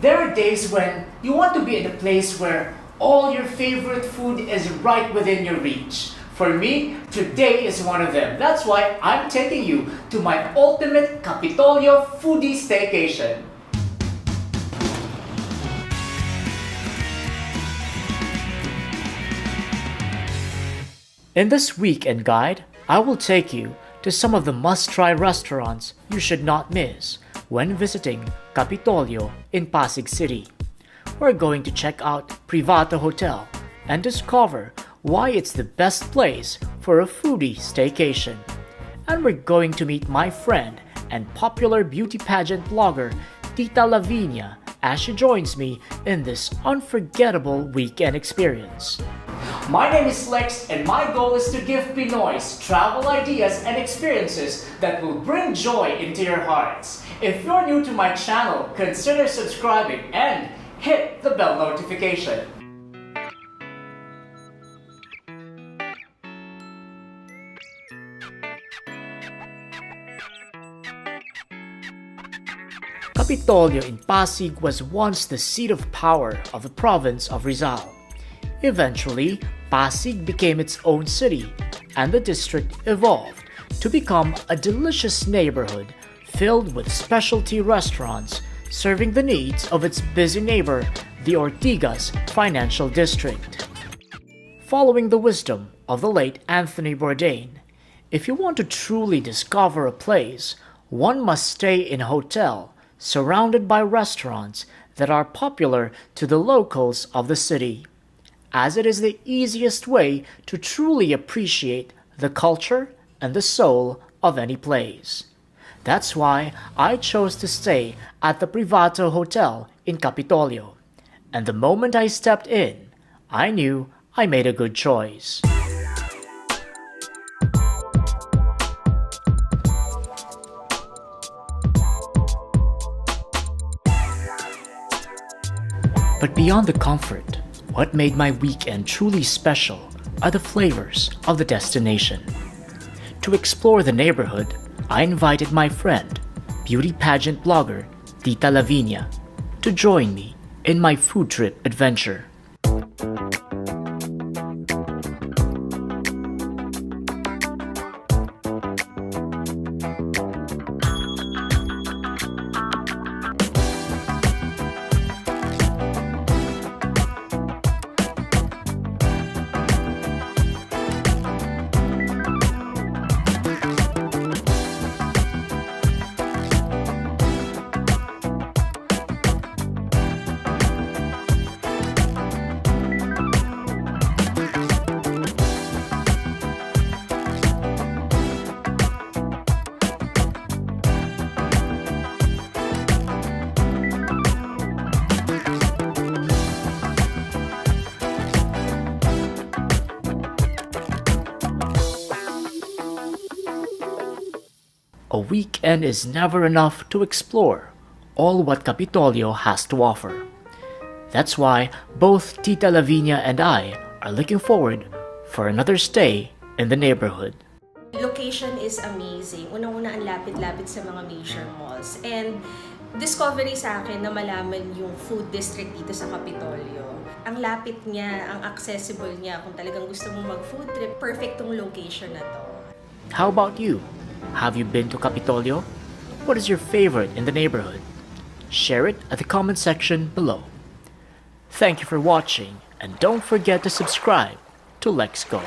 There are days when you want to be in a place where all your favorite food is right within your reach. For me, today is one of them. That's why I'm taking you to my ultimate Kapitolyo foodie staycation. In this weekend guide, I will take you to some of the must-try restaurants you should not miss when visiting Kapitolyo in Pasig City. We're going to check out Privato Hotel and discover why it's the best place for a foodie staycation. And we're going to meet my friend and popular beauty pageant blogger, Tita Lavinia, as she joins me in this unforgettable weekend experience. My name is Lex, and my goal is to give Pinoys travel ideas and experiences that will bring joy into your hearts. If you're new to my channel, consider subscribing and hit the bell notification. Kapitolyo in Pasig was once the seat of power of the province of Rizal. Eventually, Pasig became its own city, and the district evolved to become a delicious neighborhood filled with specialty restaurants serving the needs of its busy neighbor, the Ortigas Financial District. Following the wisdom of the late Anthony Bourdain, if you want to truly discover a place, one must stay in a hotel surrounded by restaurants that are popular to the locals of the city, as it is the easiest way to truly appreciate the culture and the soul of any place. That's why I chose to stay at the Privato Hotel in Kapitolyo, and the moment I stepped in, I knew I made a good choice. But beyond the comfort, what made my weekend truly special are the flavors of the destination. To explore the neighborhood, I invited my friend, beauty pageant blogger Tita Lavinia, to join me in my food trip adventure. A weekend is never enough to explore all what Kapitolyo has to offer. That's why both Tita Lavinia and I are looking forward for another stay in the neighborhood. Location is amazing. Unang-una ang lapit-lapit sa mga major malls. And discovery sa akin na malaman yung food district dito sa Kapitolyo. Ang lapit niya, ang accessible niya. Kung talagang gusto mong mag-food trip, perfect tong location na to. How about you? Have you been to Kapitolyo? What is your favorite in the neighborhood? Share it at the comment section below. Thank you for watching, and don't forget to subscribe to LexGo.